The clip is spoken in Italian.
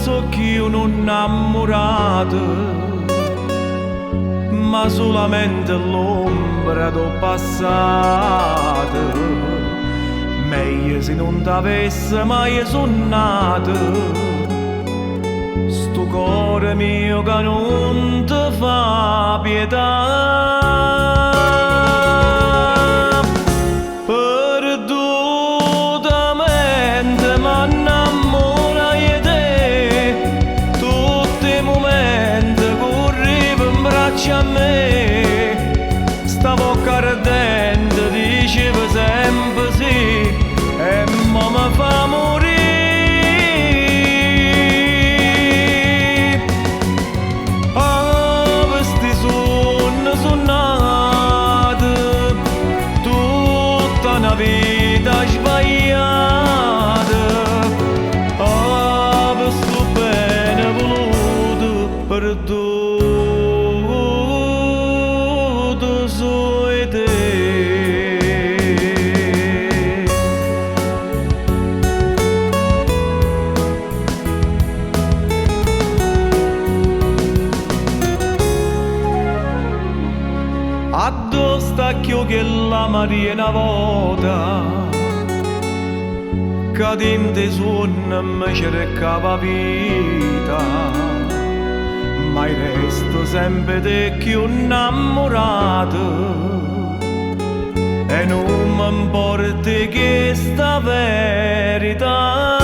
so che io non innamorato, ma solamente l'ombra del passato. Meglio se non t'avesse mai sonnato sto cuore mio che non ti fa pietà. Perdutamente m'annamora di te, tutti i momenti correvo in braccio a me, stavo ardente, dicevo sempre sì, e mo mi fa morire. Ah, questi sonno sonnati, tutta una vita sbagliata. Ah, questo bene voluto, perduto su di te. Addosso stacchio che la Maria una volta, che dentro suona mi cercava vita, ma il resto sempre te più innamorato, e non mi importa che sta verità.